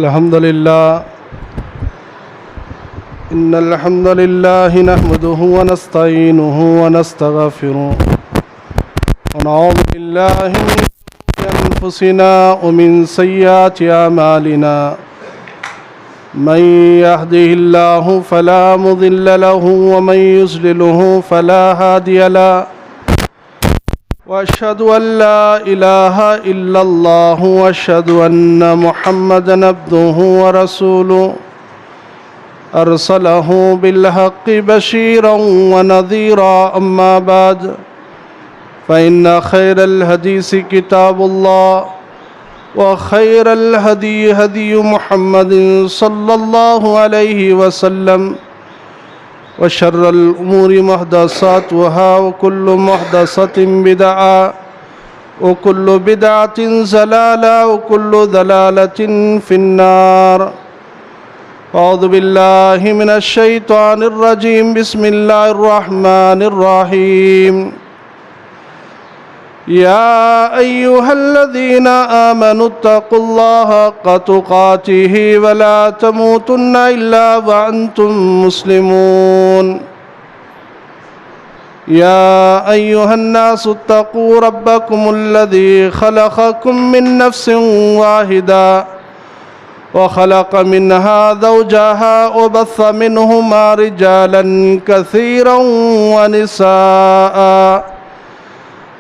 الحمد لله إن الحمد لله نحمده ونستعينه ونستغفره ونعوذ بالله من شرور أنفسنا ومن سيئات أعمالنا من يهده الله فلا مضل له ومن يضلله فلا هادي له وأشهد أن لا إله إلا الله وأشهد أن محمدا عبده ورسوله أرسله بالحق بشيرا ونذيرا أما بعد فإن خير الحديث كتاب الله وخير الهدي هدي محمد صلى الله عليه وسلم وشر الأمور محدثاتها وكل محدثة بدعة وكل بدعة ضلالة وكل ضلالة في النار. أعوذ بالله من الشيطان الرجيم. بسم الله الرحمن الرحيم. يا أيها الذين آمنوا اتقوا الله حق تقاته ولا تموتن إلا وأنتم مسلمون. يا أيها الناس اتقوا ربكم الذي خلقكم من نفس واحدة وخلق منها زوجها وبث منهما رجالا كثيرا ونساء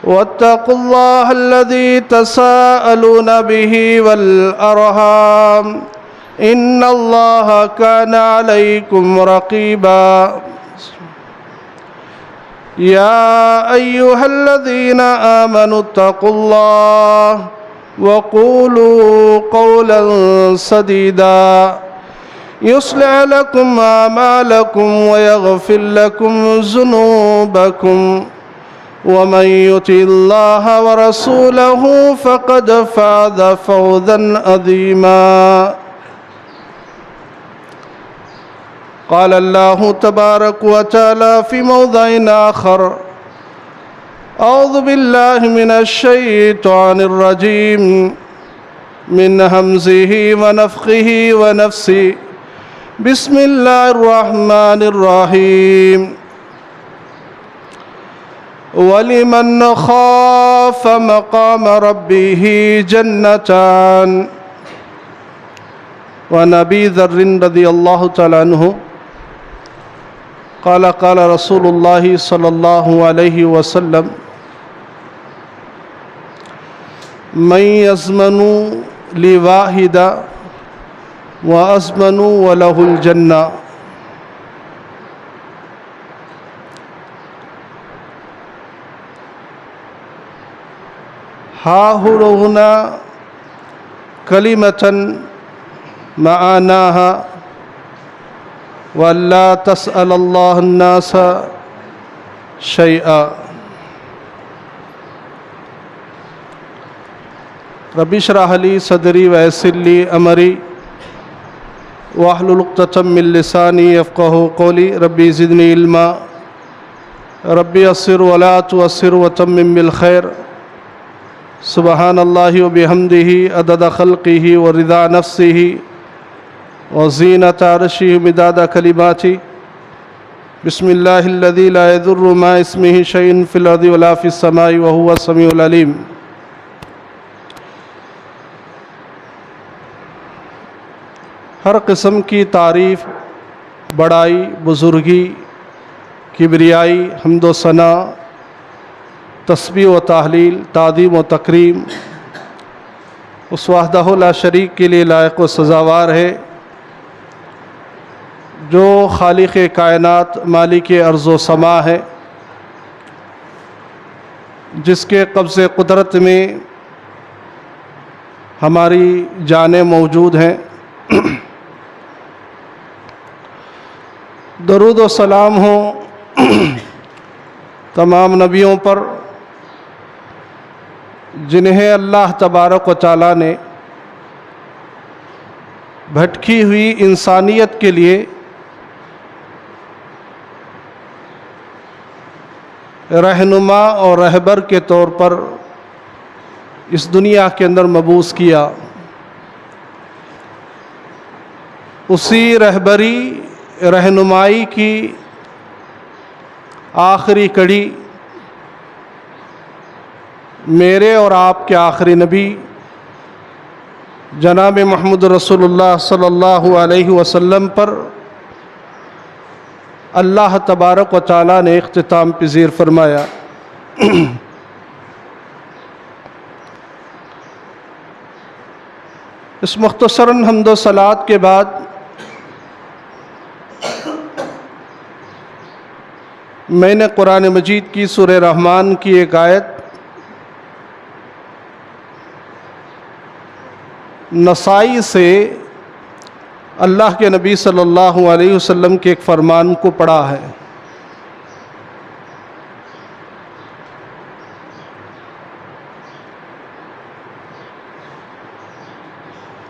واتقوا الله الذي تساءلون به والأرحام إن الله كان عليكم رقيبا. يا أيها الذين آمنوا اتقوا الله وقولوا قولا سديدا يصلح لكم أعمالكم ويغفر لكم ذنوبكم ومن يطع الله ورسوله فقد فاز فوزا عظيما. قال الله تبارك وتعالى في موضع آخر: أعوذ بالله من الشيطان الرجيم من همزه ونفخه ونفسه. بسم الله الرحمن الرحيم. وَلِمَنْ خَافَ مَقَامَ رَبِّهِ جَنَّتَانِ. وعن أبي ذر رضي الله تعالى عنه قال قال رسول الله صلى الله عليه وسلم: من يضمن لي واحدا وأضمن وله الجنة. ها هنا كلمة معناها ولا تسأل الله الناس شيئا. رب اشرح لي صدري ويسر لي أمري واحلل عقدة من لساني يفقهوا قولي. ربي زدني علما. ربي يسر ولا تعسر وتمم بالخير. سبحان الله وبحمده عدد خلقه ورضا نفسه وزينة عرشه مداد كلماته. بسم الله الذي لا يضر مع اسمه شيء في الأرض ولا في السماء وهو السميع العليم. ہر قسم کی تعریف، بڑائی، بزرگی، کبریائی، حمد و ثنا، تسبیح و تحلیل، تعظیم و تکریم اس وحدہ لا شریک کے لیے لائق و سزاوار ہے جو خالق کائنات، مالک ارض و سما ہے، جس کے قبض قدرت میں ہماری جانیں موجود ہیں. درود و سلام ہوں تمام نبیوں پر جنہیں اللہ تبارک و تعالیٰ نے بھٹکی ہوئی انسانیت کے لیے رہنما اور رہبر کے طور پر اس دنیا کے اندر مبعوث کیا. اسی رہبری رہنمائی کی آخری کڑی میرے اور آپ کے آخری نبی جناب محمد رسول اللہ صلی اللہ علیہ وسلم پر اللہ تبارک و تعالیٰ نے اختتام پذیر فرمایا۔ اس مختصراً حمد و صلوات کے بعد میں نے قرآن مجید کی سورہ رحمان کی ایک آیت نسائی سے اللہ کے نبی صلی اللہ علیہ وسلم کے ایک فرمان کو پڑھا ہے۔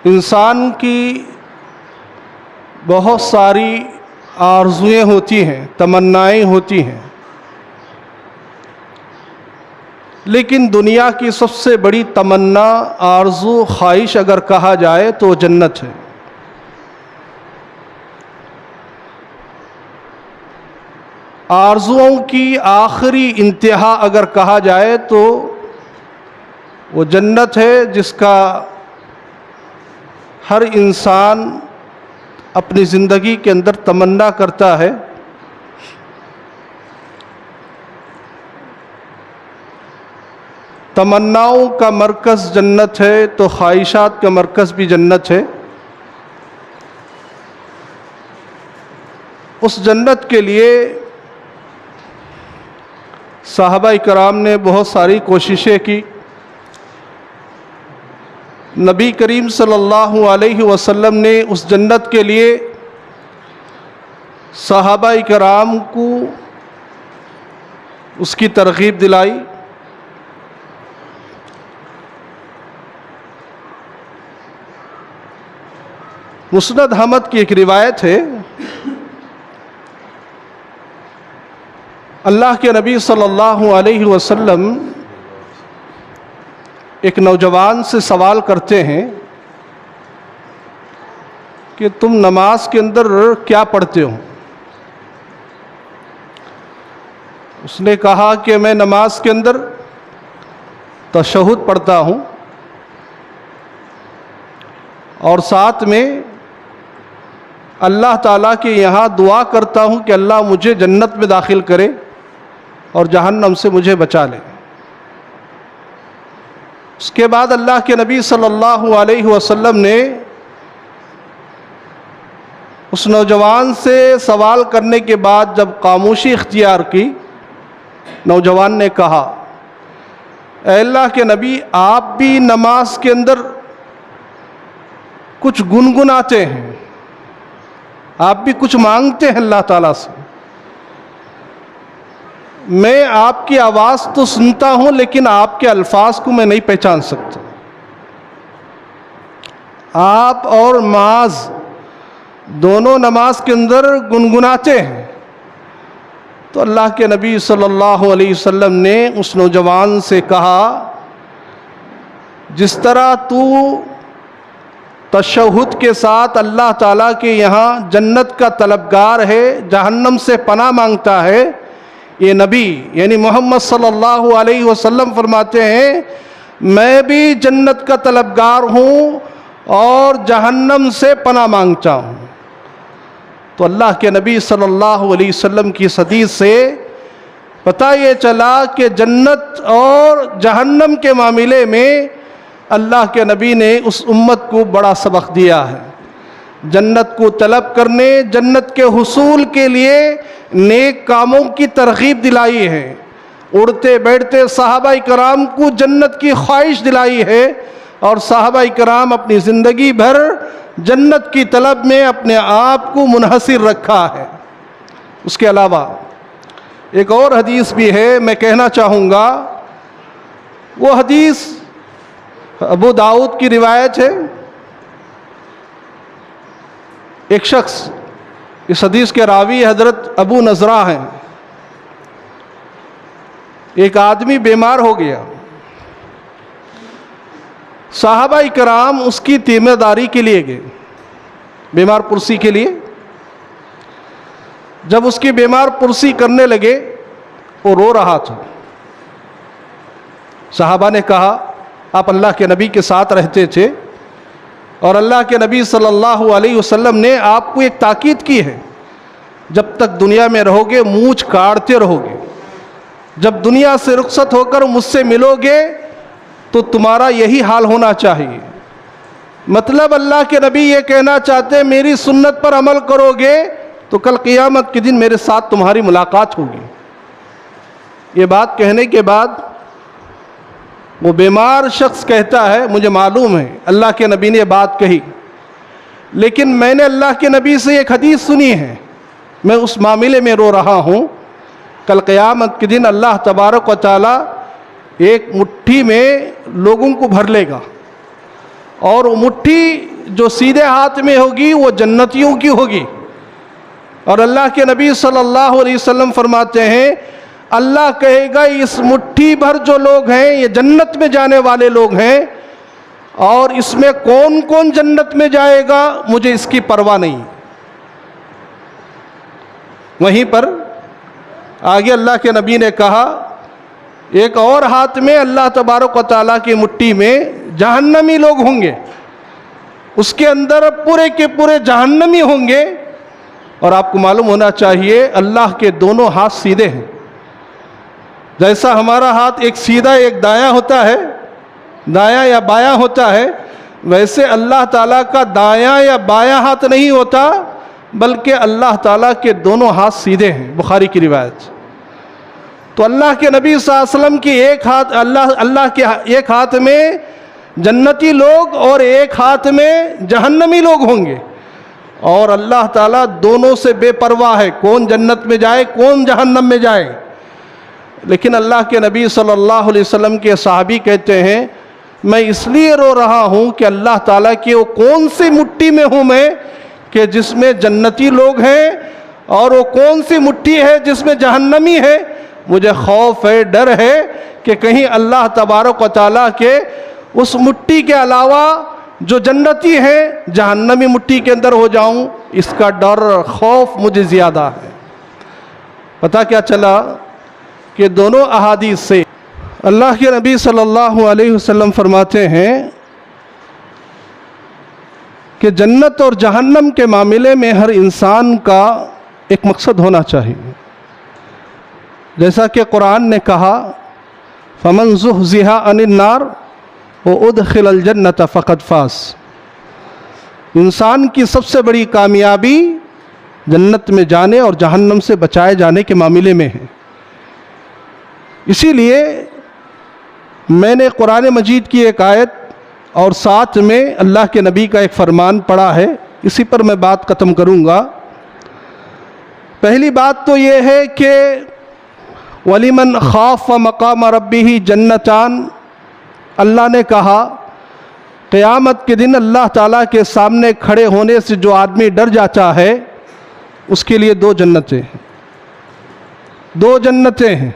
انسان کی بہت ساری آرزوئیں ہوتی ہیں، تمنائیں ہوتی ہیں، لیکن دنیا کی سب سے بڑی تمنا، آرزو، خواہش اگر کہا جائے تو جنت ہے۔ آرزوؤں کی آخری انتہا اگر کہا جائے تو وہ جنت ہے، جس کا ہر انسان اپنی زندگی کے اندر تمنا کرتا ہے۔ تمناؤں کا مرکز جنت ہے تو خواہشات کا مرکز بھی جنت ہے۔ اس جنت کے لیے صحابہ کرام نے بہت ساری کوششیں کی۔ نبی کریم صلی اللہ علیہ وسلم نے اس جنت کے لیے صحابہ کرام کو اس کی ترغیب دلائی۔ مسند احمد کی ایک روایت ہے، اللہ کے نبی صلی اللہ علیہ وسلم ایک نوجوان سے سوال کرتے ہیں کہ تم نماز کے اندر کیا پڑھتے ہو؟ اس نے کہا کہ میں نماز کے اندر تشہد پڑھتا ہوں اور ساتھ میں اللہ تعالیٰ کے یہاں دعا کرتا ہوں کہ اللہ مجھے جنت میں داخل کرے اور جہنم سے مجھے بچا لے۔ اس کے بعد اللہ کے نبی صلی اللہ علیہ وسلم نے اس نوجوان سے سوال کرنے کے بعد جب خاموشی اختیار کی، نوجوان نے کہا، اے اللہ کے نبی، آپ بھی نماز کے اندر کچھ گنگناتے ہیں، آپ بھی کچھ مانگتے ہیں اللہ تعالیٰ سے۔ میں آپ کی آواز تو سنتا ہوں لیکن آپ کے الفاظ کو میں نہیں پہچان سکتا۔ آپ اور معاذ دونوں نماز کے اندر گنگناتے ہیں۔ تو اللہ کے نبی صلی اللہ علیہ وسلم نے اس نوجوان سے کہا، جس طرح تو تشہد کے ساتھ اللہ تعالیٰ کے یہاں جنت کا طلبگار ہے، جہنم سے پناہ مانگتا ہے، یہ نبی یعنی محمد صلی اللہ علیہ وسلم فرماتے ہیں میں بھی جنت کا طلبگار ہوں اور جہنم سے پناہ مانگتا ہوں۔ تو اللہ کے نبی صلی اللہ علیہ وسلم کی حدیث سے پتہ یہ چلا کہ جنت اور جہنم کے معاملے میں اللہ کے نبی نے اس امت کو بڑا سبق دیا ہے۔ جنت کو طلب کرنے، جنت کے حصول کے لیے نیک کاموں کی ترغیب دلائی ہے۔ اڑتے بیٹھتے صحابہ کرام کو جنت کی خواہش دلائی ہے، اور صحابہ کرام اپنی زندگی بھر جنت کی طلب میں اپنے آپ کو منحصر رکھا ہے۔ اس کے علاوہ ایک اور حدیث بھی ہے، میں کہنا چاہوں گا، وہ حدیث ابو داؤد کی روایت ہے۔ ایک شخص، اس حدیث کے راوی حضرت ابو نضرہ ہیں، ایک آدمی بیمار ہو گیا، صحابہ کرام اس کی تیمہ داری کے لیے گئے، بیمار پرسی کے لیے. جب اس کی بیمار پرسی کرنے لگے وہ رو رہا تھا. صحابہ نے کہا آپ اللہ کے نبی کے ساتھ رہتے تھے اور اللہ کے نبی صلی اللہ علیہ وسلم نے آپ کو ایک تاکید کی ہے، جب تک دنیا میں رہو گے مونچھ کاٹتے رہو گے، جب دنیا سے رخصت ہو کر مجھ سے ملو گے تو تمہارا یہی حال ہونا چاہیے. مطلب اللہ کے نبی یہ کہنا چاہتے ہیں میری سنت پر عمل کرو گے تو کل قیامت کے دن میرے ساتھ تمہاری ملاقات ہوگی. یہ بات کہنے کے بعد وہ بیمار شخص کہتا ہے مجھے معلوم ہے اللہ کے نبی نے یہ بات کہی، لیکن میں نے اللہ کے نبی سے ایک حدیث سنی ہے، میں اس معاملے میں رو رہا ہوں. کل قیامت کے دن اللہ تبارک و تعالی ایک مٹھی میں لوگوں کو بھر لے گا اور وہ مٹھی جو سیدھے ہاتھ میں ہوگی وہ جنتیوں کی ہوگی. اور اللہ کے نبی صلی اللہ علیہ وسلم فرماتے ہیں اللہ کہے گا اس مٹھی بھر جو لوگ ہیں یہ جنت میں جانے والے لوگ ہیں، اور اس میں کون کون جنت میں جائے گا مجھے اس کی پرواہ نہیں. وہیں پر آگے اللہ کے نبی نے کہا ایک اور ہاتھ میں اللہ تبارک و تعالیٰ کی مٹھی میں جہنمی لوگ ہوں گے، اس کے اندر پورے کے پورے جہنمی ہوں گے. اور آپ کو معلوم ہونا چاہیے اللہ کے دونوں ہاتھ سیدھے ہیں. جیسا ہمارا ہاتھ ایک سیدھا ایک دایاں ہوتا ہے، دایاں یا بایاں ہوتا ہے، ویسے اللہ تعالیٰ کا دایاں یا بایاں ہاتھ نہیں ہوتا بلکہ اللہ تعالیٰ کے دونوں ہاتھ سیدھے ہیں. بخاری کی روایت. تو اللہ کے نبی صلی اللہ علیہ وسلم کی ایک ہاتھ اللہ کے ایک ہاتھ میں جنتی لوگ اور ایک ہاتھ میں جہنمی لوگ ہوں گے، اور اللہ تعالیٰ دونوں سے بے پرواہ ہے کون جنت میں جائے کون جہنم میں جائے. لیکن اللہ کے نبی صلی اللہ علیہ وسلم کے صحابی کہتے ہیں میں اس لیے رو رہا ہوں کہ اللہ تعالیٰ کی وہ کون سی مٹھی میں ہوں میں کہ جس میں جنتی لوگ ہیں، اور وہ کون سی مٹھی ہے جس میں جہنمی ہے. مجھے خوف ہے، ڈر ہے کہ کہیں اللہ تبارک و تعالیٰ کے اس مٹھی کے علاوہ جو جنتی ہیں جہنمی مٹھی کے اندر ہو جاؤں. اس کا ڈر خوف مجھے زیادہ ہے. پتہ کیا چلا کہ دونوں احادیث سے اللہ کے نبی صلی اللہ علیہ وسلم فرماتے ہیں کہ جنت اور جہنم کے معاملے میں ہر انسان کا ایک مقصد ہونا چاہیے. جیسا کہ قرآن نے کہا فَمَنْ زُحْزِحَ عَنِ النَّارِ وَأُدْخِلَ الْجَنَّةَ فَقَدْ فَازَ. انسان کی سب سے بڑی کامیابی جنت میں جانے اور جہنم سے بچائے جانے کے معاملے میں ہے. اسی لیے میں نے قرآن مجید کی ایک آیت اور ساتھ میں اللہ کے نبی کا ایک فرمان پڑھا ہے، اسی پر میں بات ختم کروں گا. پہلی بات تو یہ ہے کہ وَلِمَنْ خَافَ مَقَامَ رَبِّهِ جَنَّتَانِ. اللہ نے کہا قیامت کے دن اللہ تعالیٰ کے سامنے کھڑے ہونے سے جو آدمی ڈر جاتا ہے اس کے لیے دو جنتیں ہیں. دو جنتیں ہیں.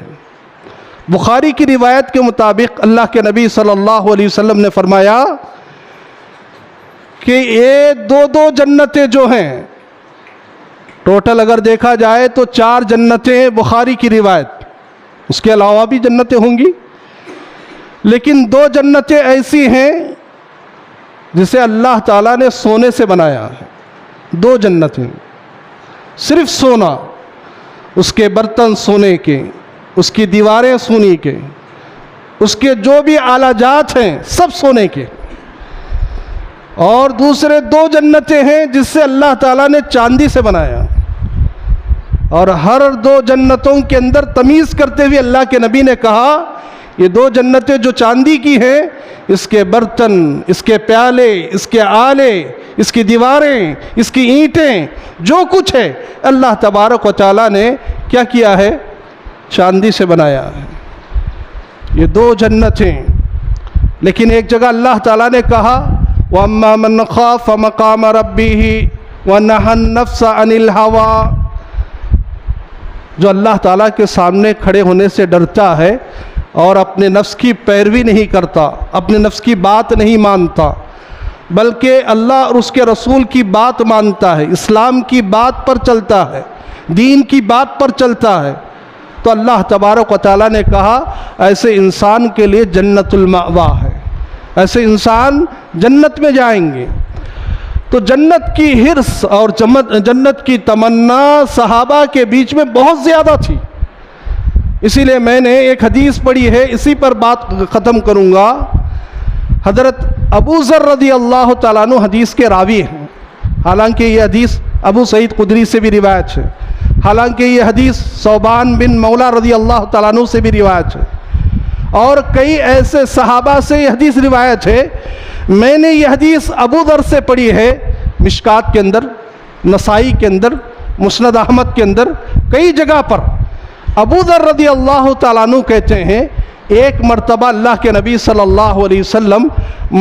بخاری کی روایت کے مطابق اللہ کے نبی صلی اللہ علیہ وسلم نے فرمایا کہ یہ دو جنتیں جو ہیں ٹوٹل اگر دیکھا جائے تو 4 جنتیں بخاری کی روایت، اس کے علاوہ بھی جنتیں ہوں گی، لیکن 2 جنتیں ایسی ہیں جسے اللہ تعالیٰ نے سونے سے بنایا ہے. 2 جنتیں صرف سونا، اس کے برتن سونے کے، اس کی دیواریں سونے کے، اس کے جو بھی آلہ جات ہیں سب سونے کے. اور دوسرے 2 جنتیں ہیں جس سے اللہ تعالیٰ نے چاندی سے بنایا، اور ہر 2 جنتوں کے اندر تمیز کرتے ہوئے اللہ کے نبی نے کہا یہ 2 جنتیں جو چاندی کی ہیں اس کے برتن، اس کے پیالے، اس کے آلے، اس کی دیواریں، اس کی اینٹیں، جو کچھ ہے اللہ تبارک و تعالیٰ نے کیا کیا ہے؟ چاندی سے بنایا ہے. یہ 2 جنتیں. لیکن ایک جگہ اللہ تعالیٰ نے کہا وَأَمَّا مَنْ خَافَ مَقَامَ رَبِّهِ وَنَهَى النَّفْسَ عَنِ الْهَوَىٰ. جو اللہ تعالیٰ کے سامنے کھڑے ہونے سے ڈرتا ہے اور اپنے نفس کی پیروی نہیں کرتا، اپنے نفس کی بات نہیں مانتا، بلکہ اللہ اور اس کے رسول کی بات مانتا ہے، اسلام کی بات پر چلتا ہے، دین کی بات پر چلتا ہے، تو اللہ تبارک و تعالیٰ نے کہا ایسے انسان کے لیے جنت المأوا ہے، ایسے انسان جنت میں جائیں گے۔ تو جنت کی حرص اور جنت کی تمنا صحابہ کے بیچ میں بہت زیادہ تھی۔ اسی لیے میں نے ایک حدیث پڑھی ہے، اسی پر بات ختم کروں گا۔ حضرت ابو ذر رضی اللہ تعالیٰ عنہ حدیث کے راوی ہیں، حالانکہ یہ حدیث ابو سعید خدری سے بھی روایت ہے، حالانکہ یہ حدیث ثوبان بن مولا رضی اللہ تعالیٰ عنہ سے بھی روایت ہے، اور کئی ایسے صحابہ سے یہ حدیث روایت ہے۔ میں نے یہ حدیث ابو ذر سے پڑھی ہے، مشکات کے اندر، نسائی کے اندر، مسند احمد کے اندر، کئی جگہ پر۔ ابو ذر رضی اللہ تعالیٰ عنہ کہتے ہیں ایک مرتبہ اللہ کے نبی صلی اللہ علیہ وسلم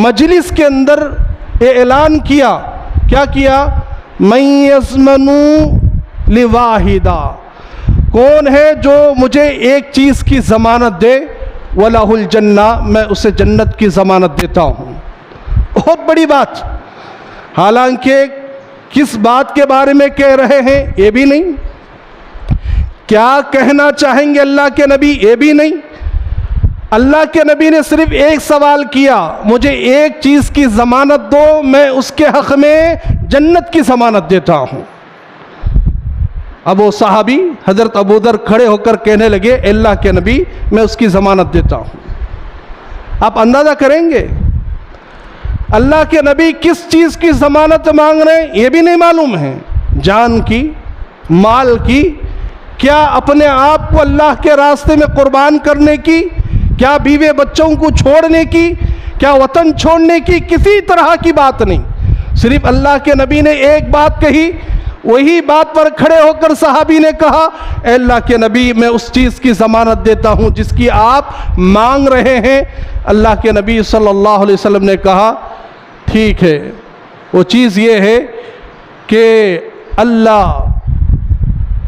مجلس کے اندر اعلان کیا، کیا کیا؟ من یضمن لواحدہ، کون ہے جو مجھے ایک چیز کی ضمانت دے؟ وَلَهُ الْجَنَّةُ، میں اسے جنت کی ضمانت دیتا ہوں۔ بہت بڑی بات، حالانکہ کس بات کے بارے میں کہہ رہے ہیں یہ بھی نہیں، کیا کہنا چاہیں گے اللہ کے نبی یہ بھی نہیں۔ اللہ کے نبی نے صرف ایک سوال کیا، مجھے ایک چیز کی ضمانت دو، میں اس کے حق میں جنت کی ضمانت دیتا ہوں۔ اب وہ صحابی حضرت ابو ذر کھڑے ہو کر کہنے لگے اللہ کے نبی میں اس کی ضمانت دیتا ہوں۔ آپ اندازہ کریں گے اللہ کے نبی کس چیز کی ضمانت مانگ رہے ہیں یہ بھی نہیں معلوم ہے، جان کی، مال کی، کیا اپنے آپ کو اللہ کے راستے میں قربان کرنے کی، کیا بیوے بچوں کو چھوڑنے کی، کیا وطن چھوڑنے کی، کسی طرح کی بات نہیں۔ صرف اللہ کے نبی نے ایک بات کہی، وہی بات پر کھڑے ہو کر صحابی نے کہا اے اللہ کے نبی میں اس چیز کی ضمانت دیتا ہوں جس کی آپ مانگ رہے ہیں۔ اللہ کے نبی صلی اللہ علیہ وسلم نے کہا ٹھیک ہے، وہ چیز یہ ہے کہ اللہ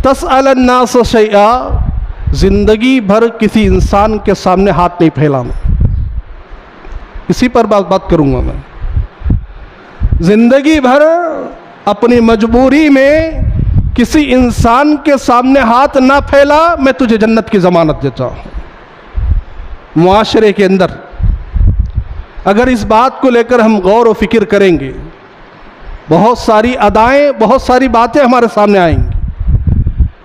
تسأل الناس شیئا، زندگی بھر کسی انسان کے سامنے ہاتھ نہیں پھیلانا۔ اسی پر بات کروں گا میں، زندگی بھر اپنی مجبوری میں کسی انسان کے سامنے ہاتھ نہ پھیلا، میں تجھے جنت کی ضمانت دیتا ہوں۔ معاشرے کے اندر اگر اس بات کو لے کر ہم غور و فکر کریں گے، بہت ساری ادائیں، بہت ساری باتیں ہمارے سامنے آئیں گی،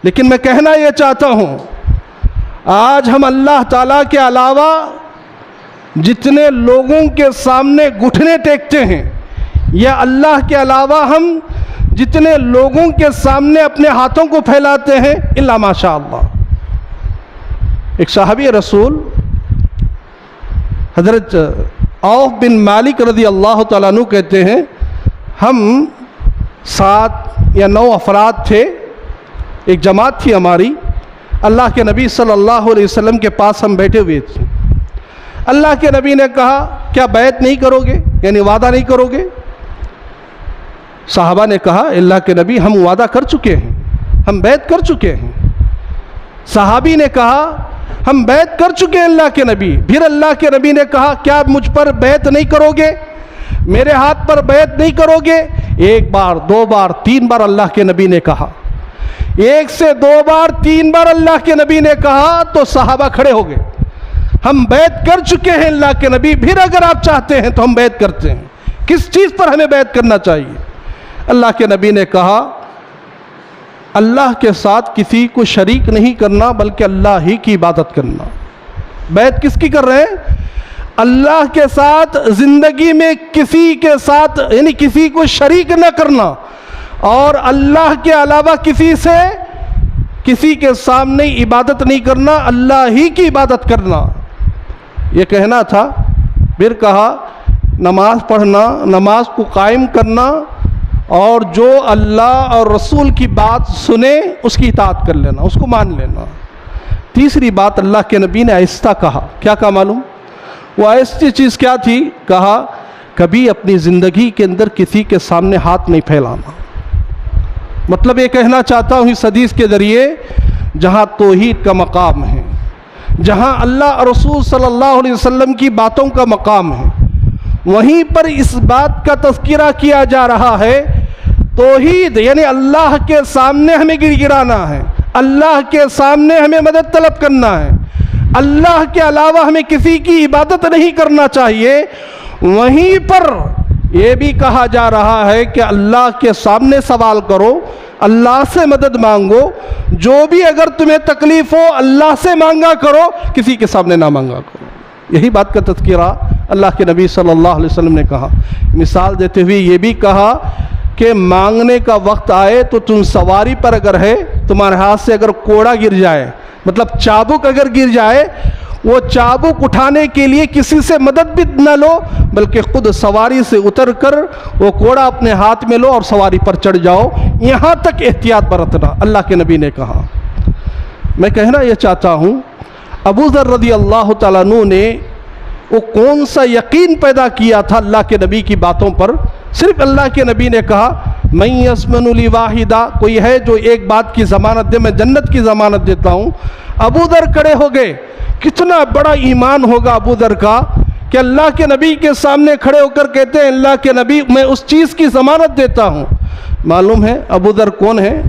لیکن میں کہنا یہ چاہتا ہوں آج ہم اللہ تعالیٰ کے علاوہ جتنے لوگوں کے سامنے گھٹنے ٹیکتے ہیں، یا اللہ کے علاوہ ہم جتنے لوگوں کے سامنے اپنے ہاتھوں کو پھیلاتے ہیں، الا ماشاء اللہ۔ ایک صحابی رسول حضرت عوف بن مالک رضی اللہ تعالیٰ عنہ کہتے ہیں ہم 7 یا 9 افراد تھے، ایک جماعت تھی ہماری، اللہ کے نبی صلی اللہ علیہ وسلم کے پاس ہم بیٹھے ہوئے تھے۔ اللہ کے نبی نے کہا کیا بیعت نہیں کرو گے، یعنی وعدہ نہیں کرو گے؟ صحابہ نے کہا اللہ کے نبی ہم وعدہ کر چکے ہیں، ہم بیعت کر چکے ہیں۔ صحابی نے کہا ہم بیعت کر چکے ہیں اللہ کے نبی۔ پھر اللہ کے نبی نے کہا کیا مجھ پر بیعت نہیں کرو گے، میرے ہاتھ پر بیعت نہیں کرو گے؟ 1 بار 2 بار 3 بار اللہ کے نبی نے کہا، 1 سے 2 بار 3 بار اللہ کے نبی نے کہا تو صحابہ کھڑے ہو گئے، ہم بیعت کر چکے ہیں اللہ کے نبی، پھر اگر آپ چاہتے ہیں تو ہم بیعت کرتے ہیں۔ کس چیز پر ہمیں بیعت کرنا چاہیے؟ اللہ کے نبی نے کہا اللہ کے ساتھ کسی کو شریک نہیں کرنا بلکہ اللہ ہی کی عبادت کرنا۔ بیعت کس کی کر رہے ہیں؟ اللہ کے ساتھ، زندگی میں کسی کے ساتھ یعنی کسی کو شریک نہ کرنا، اور اللہ کے علاوہ کسی کے سامنے عبادت نہیں کرنا، اللہ ہی کی عبادت کرنا، یہ کہنا تھا۔ پھر کہا نماز پڑھنا، نماز کو قائم کرنا، اور جو اللہ اور رسول کی بات سنے اس کی اطاعت کر لینا، اس کو مان لینا۔ تیسری بات اللہ کے نبی نے آہستہ کہا، کیا کہا معلوم؟ وہ آہستی چیز کیا تھی؟ کہا کبھی اپنی زندگی کے اندر کسی کے سامنے ہاتھ نہیں پھیلانا۔ مطلب یہ کہنا چاہتا ہوں اس حدیث کے ذریعے جہاں توحید کا مقام ہے، جہاں اللہ اور رسول صلی اللہ علیہ وسلم کی باتوں کا مقام ہے، وہیں پر اس بات کا تذکرہ کیا جا رہا ہے توحید یعنی اللہ کے سامنے ہمیں گر گرانا ہے، اللہ کے سامنے ہمیں مدد طلب کرنا ہے، اللہ کے علاوہ ہمیں کسی کی عبادت نہیں کرنا چاہیے۔ وہیں پر یہ بھی کہا جا رہا ہے کہ اللہ کے سامنے سوال کرو، اللہ سے مدد مانگو، جو بھی اگر تمہیں تکلیف ہو اللہ سے مانگا کرو، کسی کے سامنے نہ مانگا کرو۔ یہی بات کا تذکرہ اللہ کے نبی صلی اللہ علیہ وسلم نے کہا۔ مثال دیتے ہوئے یہ بھی کہا کہ مانگنے کا وقت آئے تو تم سواری پر اگر ہے، تمہارے ہاتھ سے اگر کوڑا گر جائے، مطلب چابک اگر گر جائے، وہ چابک اٹھانے کے لیے کسی سے مدد بھی نہ لو، بلکہ خود سواری سے اتر کر وہ کوڑا اپنے ہاتھ میں لو اور سواری پر چڑھ جاؤ، یہاں تک احتیاط برتنا اللہ کے نبی نے کہا۔ میں کہنا یہ چاہتا ہوں ابو ذر رضی اللہ تعالیٰ عنہ نے وہ کون سا یقین پیدا کیا تھا اللہ کے نبی کی باتوں پر؟ صرف اللہ کے نبی نے کہا میں یسمن لی واحدہ، کوئی ہے جو ایک بات کی ضمانت دے، میں جنت کی ضمانت دیتا ہوں۔ ابو ذر کھڑے ہو گئے، کتنا بڑا ایمان ہوگا ابو ذر کا کہ اللہ کے نبی کے سامنے کھڑے ہو کر کہتے ہیں اللہ کے نبی میں اس چیز کی ضمانت دیتا ہوں۔ معلوم ہے ابو ذر کون ہے؟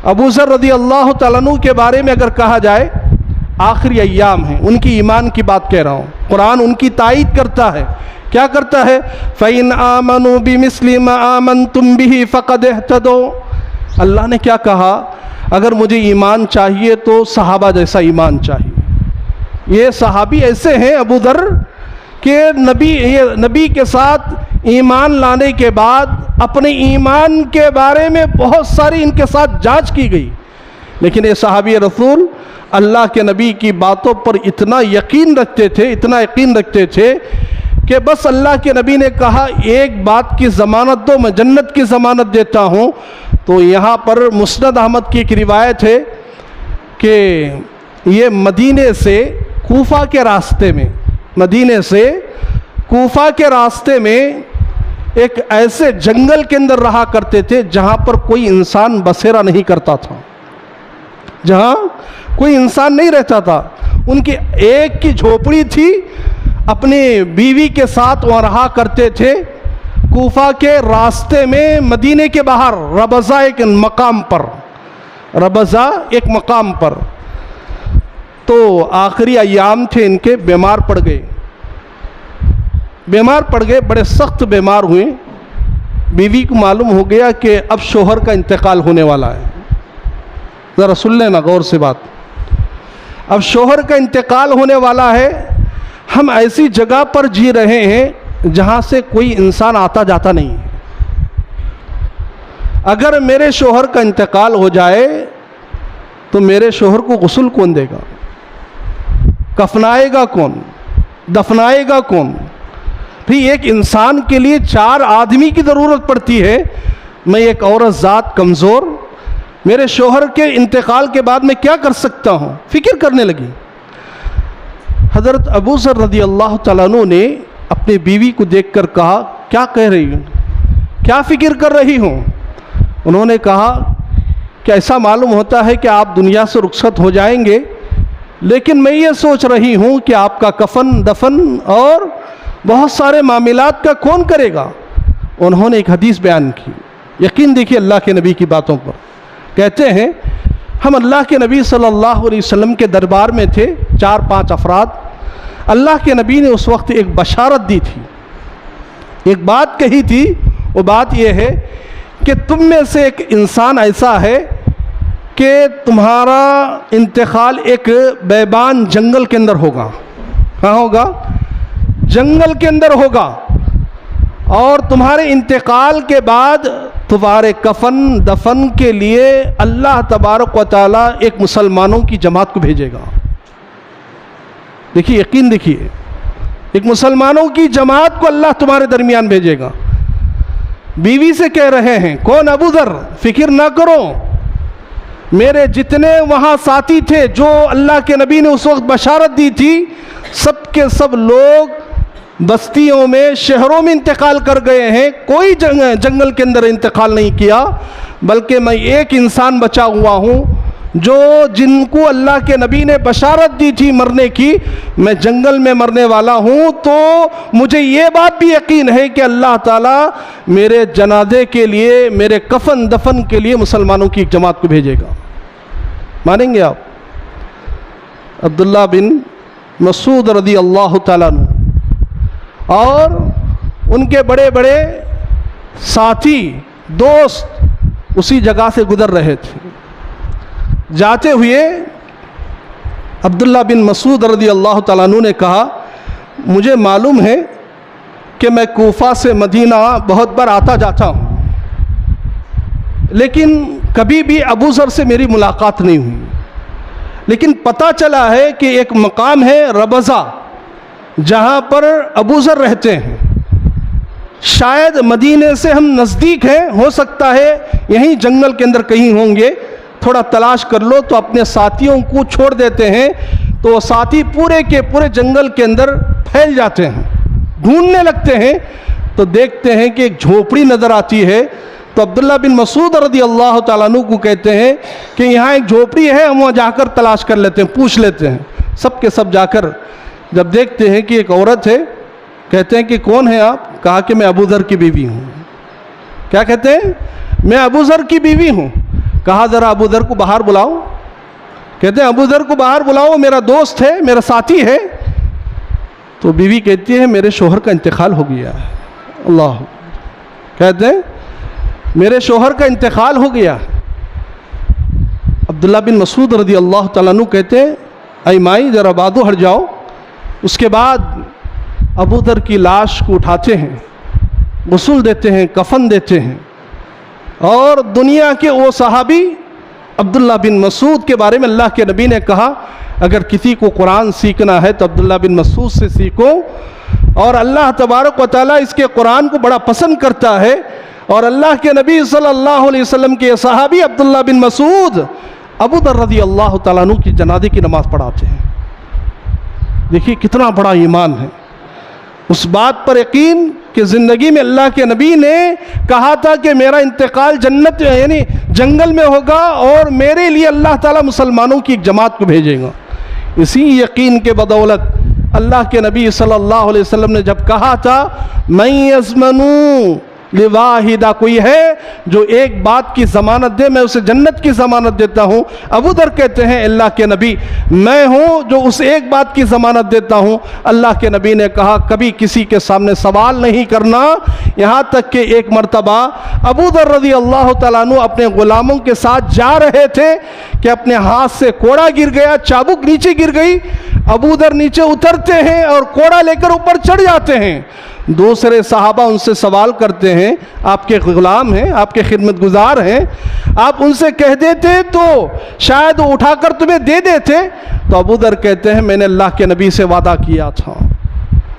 ابو ذر رضی اللہ تعالیٰ عنہ کے بارے میں اگر کہا جائے آخری ایام ہیں، ان کی ایمان کی بات کہہ رہا ہوں، قرآن ان کی تائید کرتا ہے۔ کیا کرتا ہے؟ فَإِنْ آمَنُوا بِمِثْلِ مَا آمَنْتُمْ بِهِ فَقَدْ اهْتَدَوْا۔ اللہ نے کیا کہا؟ اگر مجھے ایمان چاہیے تو صحابہ جیسا ایمان چاہیے۔ یہ صحابی ایسے ہیں ابو ذر کہ نبی کے ساتھ ایمان لانے کے بعد اپنے ایمان کے بارے میں بہت ساری ان کے ساتھ جانچ کی گئی، لیکن یہ صحابی رسول اللہ کے نبی کی باتوں پر اتنا یقین رکھتے تھے کہ بس اللہ کے نبی نے کہا ایک بات کی ضمانت دو، میں جنت کی ضمانت دیتا ہوں۔ تو یہاں پر مسند احمد کی ایک روایت ہے کہ یہ مدینے سے کوفہ کے راستے میں ایک ایسے جنگل کے اندر رہا کرتے تھے جہاں پر کوئی انسان بسیرا نہیں کرتا تھا، جہاں کوئی انسان نہیں رہتا تھا۔ ان کی ایک کی جھوپڑی تھی، اپنی بیوی کے ساتھ وہاں رہا کرتے تھے۔ کوفہ کے راستے میں مدینے کے باہر ربضہ ایک مقام پر تو آخری ایام تھے ان کے، بیمار پڑ گئے، بڑے سخت بیمار ہوئے۔ بیوی کو معلوم ہو گیا کہ اب شوہر کا انتقال ہونے والا ہے۔ ذرا سن لینا غور سے بات، اب شوہر کا انتقال ہونے والا ہے، ہم ایسی جگہ پر جی رہے ہیں جہاں سے کوئی انسان آتا جاتا نہیں ہے۔ اگر میرے شوہر کا انتقال ہو جائے تو میرے شوہر کو غسل کون دے گا؟ کفنائے گا کون؟ دفنائے گا کون؟ پھر ایک انسان کے لیے 4 آدمی کی ضرورت پڑتی ہے۔ میں ایک عورت ذات کمزور، میرے شوہر کے انتقال کے بعد میں کیا کر سکتا ہوں؟ فکر کرنے لگی۔ حضرت ابو ذر رضی اللہ تعالیٰ عنہ نے اپنی بیوی کو دیکھ کر کہا کیا کہہ رہی ہوں، کیا فکر کر رہی ہوں؟ انہوں نے کہا کہ ایسا معلوم ہوتا ہے کہ آپ دنیا سے رخصت ہو جائیں گے، لیکن میں یہ سوچ رہی ہوں کہ آپ کا کفن دفن اور بہت سارے معاملات کا کون کرے گا؟ انہوں نے ایک حدیث بیان کی، یقین دیکھیے اللہ کے نبی کی باتوں پر۔ کہتے ہیں ہم اللہ کے نبی صلی اللہ علیہ وسلم کے دربار میں تھے، 4-5 افراد۔ اللہ کے نبی نے اس وقت ایک بشارت دی تھی، ایک بات کہی تھی۔ وہ بات یہ ہے کہ تم میں سے ایک انسان ایسا ہے کہ تمہارا انتقال ایک بیابان جنگل کے اندر ہوگا۔ کہاں ہوگا؟ جنگل کے اندر ہوگا، اور تمہارے انتقال کے بعد تمہارے کفن دفن کے لیے اللہ تبارک و تعالیٰ ایک مسلمانوں کی جماعت کو بھیجے گا۔ دیکھیے، یقین دیکھیے، ایک مسلمانوں کی جماعت کو اللہ تمہارے درمیان بھیجے گا۔ بیوی سے کہہ رہے ہیں، کون؟ ابو ذر، فکر نہ کرو، میرے جتنے وہاں ساتھی تھے جو اللہ کے نبی نے اس وقت بشارت دی تھی، سب کے سب لوگ بستیوں میں شہروں میں انتقال کر گئے ہیں، کوئی جنگل کے اندر انتقال نہیں کیا، بلکہ میں ایک انسان بچا ہوا ہوں جو جن کو اللہ کے نبی نے بشارت دی تھی مرنے کی، میں جنگل میں مرنے والا ہوں، تو مجھے یہ بات بھی یقین ہے کہ اللہ تعالیٰ میرے جنازے کے لیے، میرے کفن دفن کے لیے مسلمانوں کی ایک جماعت کو بھیجے گا۔ مانیں گے آپ؟ عبداللہ بن مسعود رضی اللہ تعالیٰ عنہ اور ان کے بڑے بڑے ساتھی دوست اسی جگہ سے گزر رہے تھے۔ جاتے ہوئے عبداللہ بن مسعود رضی اللہ تعالیٰ عنہ نے کہا، مجھے معلوم ہے کہ میں کوفہ سے مدینہ بہت بار آتا جاتا ہوں، لیکن کبھی بھی ابو ذر سے میری ملاقات نہیں ہوئی، لیکن پتہ چلا ہے کہ ایک مقام ہے ربضہ جہاں پر ابو ذر رہتے ہیں، شاید مدینے سے ہم نزدیک ہیں، ہو سکتا ہے یہیں جنگل کے اندر کہیں ہوں گے، تھوڑا تلاش کر لو۔ تو اپنے ساتھیوں کو چھوڑ دیتے ہیں، تو وہ ساتھی پورے کے پورے جنگل کے اندر پھیل جاتے ہیں، ڈھونڈنے لگتے ہیں، تو دیکھتے ہیں کہ ایک جھوپڑی نظر آتی ہے۔ تو عبداللہ بن مسعود رضی اللہ تعالیٰ عنہ کو کہتے ہیں کہ یہاں ایک جھوپڑی ہے، ہم وہاں جا کر تلاش کر لیتے ہیں، پوچھ لیتے ہیں۔ سب کے سب جا کر جب دیکھتے ہیں کہ ایک عورت ہے، کہتے ہیں کہ کون ہے آپ؟ کہا کہ میں ابو ذر کی بیوی ہوں۔ کیا کہتے ہیں؟ میں ابو ذر کی بیوی ہوں۔ کہا ذرا ابو ذر کو باہر بلاؤ۔ کہتے ہیں ابو ذر کو باہر بلاؤ، میرا دوست ہے، میرا ساتھی ہے۔ تو بیوی کہتی ہے میرے شوہر کا انتقال ہو گیا ہے۔ اللہ، کہتے ہیں میرے شوہر کا انتقال ہو گیا۔ عبداللہ بن مسعود رضی اللہ تعالیٰ عنہ کہتے ہیں اے مائی ذرا بادو ہٹ جاؤ۔ اس کے بعد ابو ذر کی لاش کو اٹھاتے ہیں، غسل دیتے ہیں، کفن دیتے ہیں، اور دنیا کے وہ صحابی عبداللہ بن مسعود کے بارے میں اللہ کے نبی نے کہا اگر کسی کو قرآن سیکھنا ہے تو عبداللہ بن مسعود سے سیکھو، اور اللہ تبارک و تعالیٰ اس کے قرآن کو بڑا پسند کرتا ہے۔ اور اللہ کے نبی صلی اللہ علیہ وسلم کے صحابی عبداللہ بن مسعود ابو ذر رضی اللہ تعالیٰ عنہ کی جنازے کی نماز پڑھاتے ہیں۔ دیکھیے کتنا بڑا ایمان ہے، اس بات پر یقین کہ زندگی میں اللہ کے نبی نے کہا تھا کہ میرا انتقال جنت یعنی جنگل میں ہوگا، اور میرے لیے اللہ تعالیٰ مسلمانوں کی ایک جماعت کو بھیجے گا۔ اسی یقین کے بدولت اللہ کے نبی صلی اللہ علیہ وسلم نے جب کہا تھا میں یضمنو لواحدہ، کوئی ہے جو ایک بات کی ضمانت دے میں اسے جنت کی ضمانت دیتا ہوں۔ ابو ذر کہتے ہیں اللہ کے نبی میں ہوں جو اس ایک بات کی ضمانت دیتا ہوں۔ اللہ کے نبی نے کہا کبھی کسی کے سامنے سوال نہیں کرنا، یہاں تک کہ ایک مرتبہ ابو ذر رضی اللہ تعالیٰ عنہ اپنے غلاموں کے ساتھ جا رہے تھے کہ اپنے ہاتھ سے کوڑا گر گیا، چابک نیچے گر گئی، ابو ذر نیچے اترتے ہیں اور کوڑا لے کر اوپر چڑھ جاتے ہیں۔ دوسرے صحابہ ان سے سوال کرتے ہیں آپ کے غلام ہیں، آپ کے خدمت گزار ہیں، آپ ان سے کہہ دیتے تو شاید وہ اٹھا کر تمہیں دے دیتے۔ تو ابو ذر کہتے ہیں میں نے اللہ کے نبی سے وعدہ کیا تھا،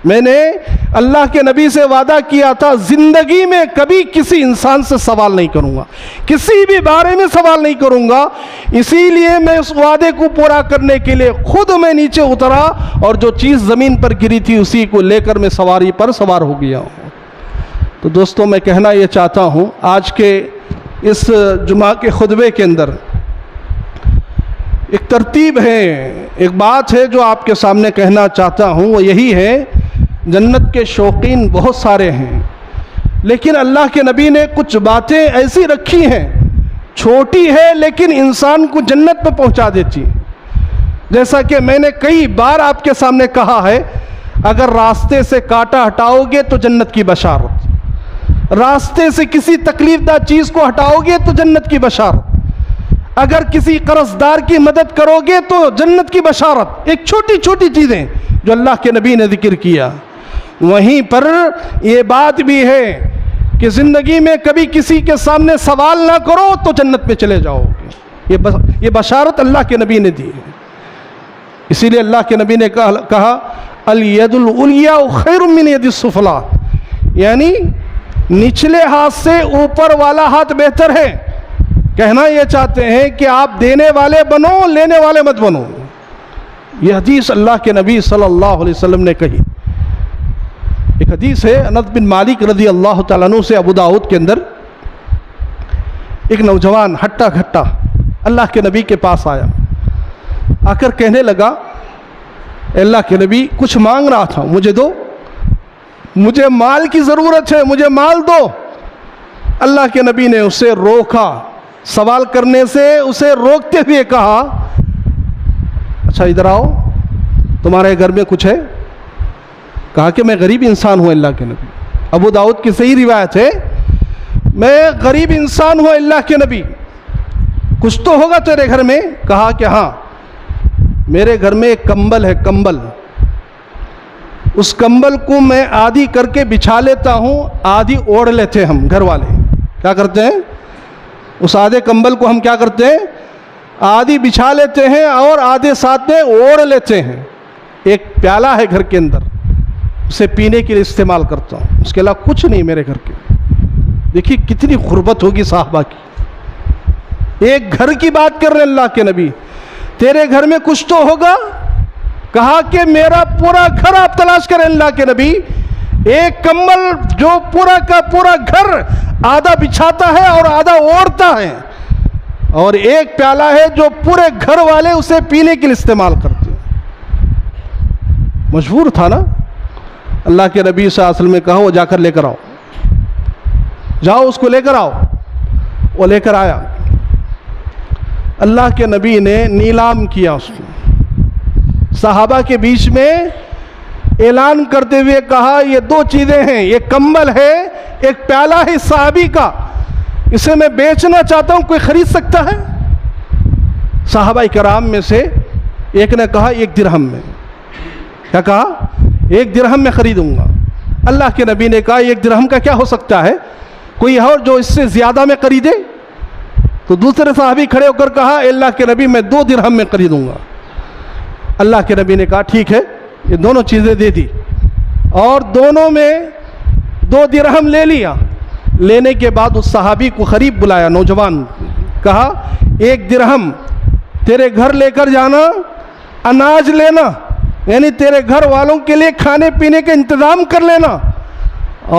میں نے اللہ کے نبی سے وعدہ کیا تھا زندگی میں کبھی کسی انسان سے سوال نہیں کروں گا، کسی بھی بارے میں سوال نہیں کروں گا، اسی لیے میں اس وعدے کو پورا کرنے کے لیے خود میں نیچے اترا، اور جو چیز زمین پر گری تھی اسی کو لے کر میں سواری پر سوار ہو گیا ہوں۔ تو دوستوں میں کہنا یہ چاہتا ہوں آج کے اس جمعہ کے خطبے کے اندر ایک ترتیب ہے، ایک بات ہے جو آپ کے سامنے کہنا چاہتا ہوں، وہ یہی ہے جنت کے شوقین بہت سارے ہیں، لیکن اللہ کے نبی نے کچھ باتیں ایسی رکھی ہیں، چھوٹی ہے لیکن انسان کو جنت پہ پہنچا دیتی۔ جیسا کہ میں نے کئی بار آپ کے سامنے کہا ہے، اگر راستے سے کانٹا ہٹاؤ گے تو جنت کی بشارت، راستے سے کسی تکلیف دہ چیز کو ہٹاؤ گے تو جنت کی بشارت، اگر کسی قرض دار کی مدد کرو گے تو جنت کی بشارت۔ ایک چھوٹی چھوٹی چیزیں جو اللہ کے نبی نے ذکر کیا۔ وہیں پر یہ بات بھی ہے کہ زندگی میں کبھی کسی کے سامنے سوال نہ کرو تو جنت میں چلے جاؤ گے، یہ بشارت اللہ کے نبی نے دی ہے۔ اسی لیے اللہ کے نبی نے کہا الید العلیٰ خیر من ید السفلیٰ، یعنی نچلے ہاتھ سے اوپر والا ہاتھ بہتر ہے۔ کہنا یہ چاہتے ہیں کہ آپ دینے والے بنو، لینے والے مت بنو۔ یہ حدیث اللہ کے نبی صلی اللہ علیہ وسلم نے کہی۔ ایک حدیث ہے انس بن مالک رضی اللہ تعالیٰ عنہ سے، ابو داؤد کے اندر، ایک نوجوان ہٹا کھٹا اللہ کے نبی کے پاس آیا، آ کر کہنے لگا اللہ کے نبی کچھ مانگ رہا تھا، مجھے دو، مجھے مال کی ضرورت ہے، مجھے مال دو۔ اللہ کے نبی نے اسے روکا، سوال کرنے سے اسے روکتے ہوئے کہا اچھا ادھر آؤ، تمہارے گھر میں کچھ ہے؟ کہا کہ میں غریب انسان ہوں اللہ کے نبی۔ ابو داؤد کی صحیح روایت ہے، میں غریب انسان ہوں اللہ کے نبی، کچھ تو ہوگا تیرے گھر میں؟ کہا کہ ہاں میرے گھر میں ایک کمبل ہے، کمبل، اس کمبل کو میں آدھی کر کے بچھا لیتا ہوں، آدھی اوڑھ لیتے ہم گھر والے۔ کیا کرتے ہیں؟ اس آدھے کمبل کو ہم کیا کرتے ہیں؟ آدھی بچھا لیتے ہیں اور آدھے ساتھ میں اوڑھ لیتے ہیں۔ ایک پیالہ ہے گھر کے اندر، اسے پینے کے لیے استعمال کرتا ہوں، اس کے علاوہ کچھ نہیں میرے گھر کے۔ دیکھیے کتنی غربت ہوگی صحابہ کی، ایک گھر کی بات کر رہے اللہ کے نبی، تیرے گھر میں کچھ تو ہوگا؟ کہا کہ میرا پورا گھر آپ تلاش کریں اللہ کے نبی، ایک کمبل جو پورا کا پورا گھر آدھا بچھاتا ہے اور آدھا اوڑھتا ہے، اور ایک پیالہ ہے جو پورے گھر والے اسے پینے کے لیے استعمال کرتے ہیں۔ مجبور تھا نا، اللہ کے نبی صلی اللہ علیہ وسلم نے کہا وہ جا کر لے کر آؤ، جاؤ اس کو لے کر آؤ۔ وہ لے کر آیا، اللہ کے نبی نے نیلام کیا اس کو، صحابہ کے بیچ میں اعلان کرتے ہوئے کہا یہ دو چیزیں ہیں، یہ کمبل ہے، ایک پیالہ ہے صحابی کا، اسے میں بیچنا چاہتا ہوں، کوئی خرید سکتا ہے؟ صحابہ کرام میں سے ایک نے کہا 1 درہم میں۔ کیا کہا؟ 1 درہم میں خریدوں گا۔ اللہ کے نبی نے کہا 1 درہم کا کیا ہو سکتا ہے، کوئی اور جو اس سے زیادہ میں خریدے؟ تو دوسرے صحابی کھڑے ہو کر کہا اللہ کے نبی میں 2 درہم میں خریدوں گا۔ اللہ کے نبی نے کہا ٹھیک ہے، یہ دونوں چیزیں دے دی، اور دونوں میں 2 درہم لے لیا۔ لینے کے بعد اس صحابی کو قریب بلایا، نوجوان، کہا 1 درہم تیرے گھر لے کر جانا، اناج لینا، یعنی تیرے گھر والوں کے لیے کھانے پینے کا انتظام کر لینا،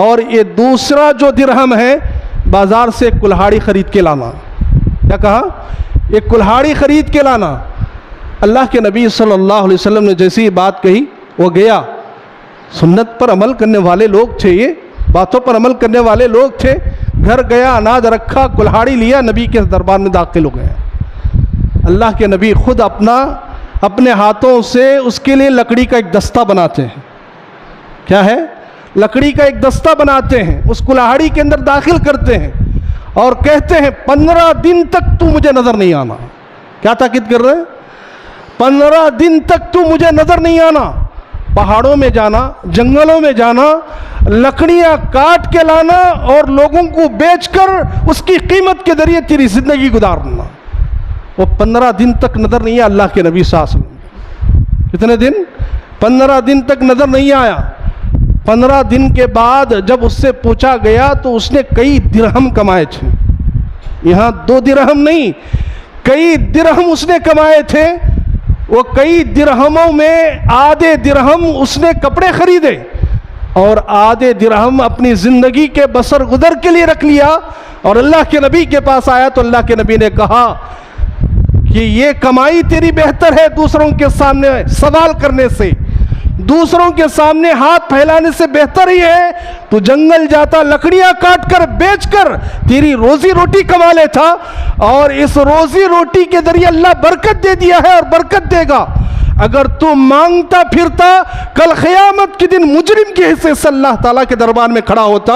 اور یہ دوسرا جو درہم ہے بازار سے کلہاڑی خرید کے لانا۔ کیا کہا؟ ایک کلہاڑی خرید کے لانا۔ اللہ کے نبی صلی اللہ علیہ وسلم نے جیسی بات کہی وہ گیا، سنت پر عمل کرنے والے لوگ تھے، یہ باتوں پر عمل کرنے والے لوگ تھے، گھر گیا، اناج رکھا، کلہاڑی لیا، نبی کے دربار میں داخل ہو گیا۔ اللہ کے نبی خود اپنے ہاتھوں سے اس کے لیے لکڑی کا ایک دستہ بناتے ہیں۔ کیا ہے؟ لکڑی کا ایک دستہ بناتے ہیں، اس کلہاڑی کے اندر داخل کرتے ہیں اور کہتے ہیں 15 دن تک تو مجھے نظر نہیں آنا۔ کیا تاکید کر رہے ہیں؟ 15 دن تک تو مجھے نظر نہیں آنا، پہاڑوں میں جانا، جنگلوں میں جانا، لکڑیاں کاٹ کے لانا اور لوگوں کو بیچ کر اس کی قیمت کے ذریعے تیری زندگی گزارنا۔ وہ 15 دن تک نظر نہیں آیا اللہ کے نبی صلی اللہ علیہ وسلم۔ کتنے دن؟ 15 دن تک نظر نہیں آیا۔ 15 دن کے بعد جب اس سے پوچھا گیا تو اس نے کئی درہم کمائے تھے، یہاں 2 درہم نہیں، کئی درہم اس نے کمائے تھے۔ وہ کئی درہموں میں آدھے درہم اس نے کپڑے خریدے اور آدھے درہم اپنی زندگی کے بسر گزر کے لیے رکھ لیا، اور اللہ کے نبی کے پاس آیا تو اللہ کے نبی نے کہا کہ یہ کمائی تیری بہتر ہے دوسروں کے سامنے سوال کرنے سے، دوسروں کے سامنے ہاتھ پھیلانے سے بہتر ہی ہے تو جنگل جاتا، لکڑیاں کاٹ کر بیچ کر تیری روزی روٹی کما لیتا، اور اس روزی روٹی کے ذریعے اللہ برکت دے دیا ہے اور برکت دے گا۔ اگر تو مانگتا پھرتا، کل قیامت کے دن مجرم کے حصے سے اللہ تعالیٰ کے دربار میں کھڑا ہوتا،